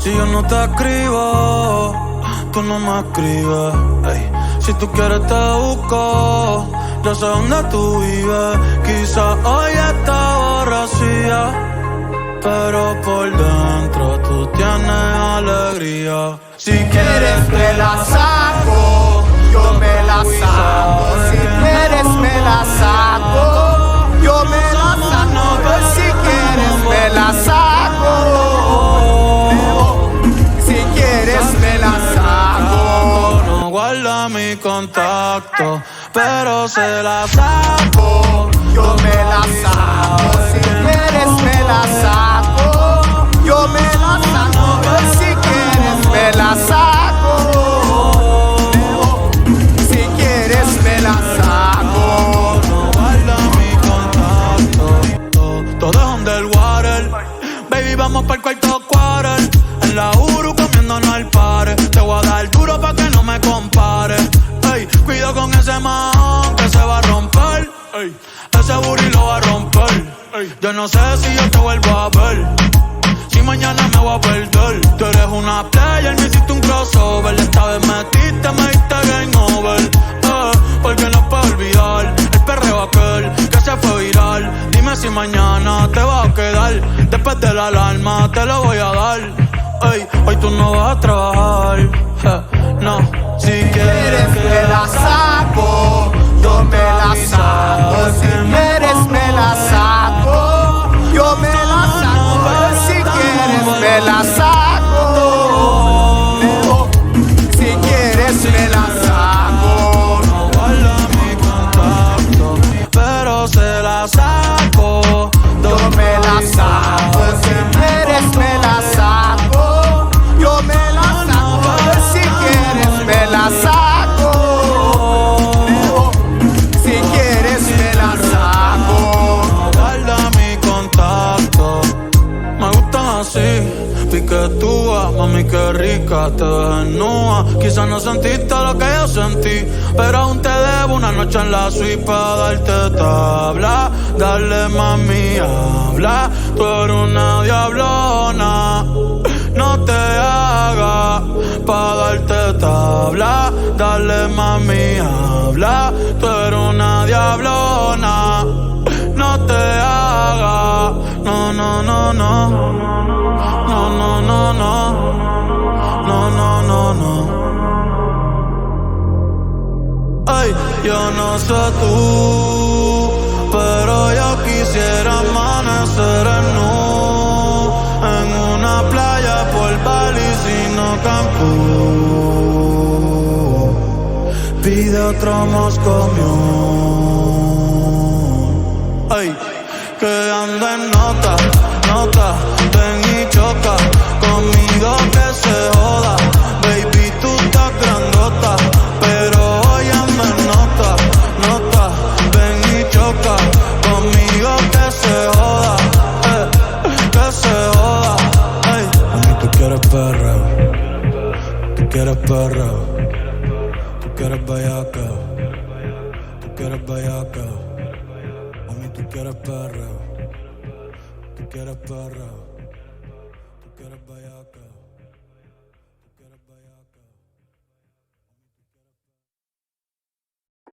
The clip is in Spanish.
Si yo no te escribo, tú no me escribes. Ey, si tú quieres te busco, yo sé dónde tú vives. Quizás hoy está borracía, pero por dentro tú tienes alegría. Si quieres me la saco, yo me la saco. Si quieres me la saco, yo me la saco. Si quieres me la saco, si quieres me la saco. No guarda mi contacto, pero se la saco. Yo me la saco. Si quieres me la saco, yo me la saco. Si quieres me la saco, si quieres me la saco. No guarda mi contacto. Todo es underwater. Baby, vamos pa'l cuarto quarter. En la Uru comiéndonos al pare. Te voy a dar duro pa' que no me compare. Ey, cuido con ese man que se va a romper. Ey, ese booty lo va a romper. Ey, yo no sé si yo te vuelvo a ver. Si mañana me voy a perder. Tú eres una player, me hiciste un crossover. Esta vez me diste game over. Porque no puedo olvidar el perreo aquel que se fue viral. Dime si mañana te vas a quedar. Después de la alarma te lo voy a dar. Ey, hoy tú no vas a trabajar. No, si quieres Me la saco, yo me la saco. Si quieres me la saco, yo me la saco. Si quieres me la saco, si quieres me la saco. no guarda mi contacto, pero se la saco. Yo me la saco. Si quieres me la saco, yo me la saco. Si quieres me la saco, si quieres me la saco. No guarda mi contacto. Me gustan así, piquetúa, mami qué rica, te desnuda. Quizás no sentiste lo que yo sentí, pero aún te debo una noche en la suite pa' darte tabla. Dale mami, habla, tú eres una diablona. No te hagas pa' darte tabla. Dale mami, habla, tú eres una diablona. No te hagas, no, no, no, no. No, no, no, no. No, no, no, no. Ay, yo no sé tú, pero yo quisiera amanecer en nu, en una playa por Bali, sino Cancún. Pide otro Moscow Mule. Ay, que anda en nota, nota, ven y choca conmigo que se joda. Baby, tú estás grandota, pero hoy ando en nota, nota, ven y choca conmigo que se joda, que se joda. Ey, mami, tú quieres perreo, tú quieres perreo, tú quieres bellaca, tú quieres bellaca. Mami, tú quieres perreo, tú quieres perreo, tú quieres bellaca.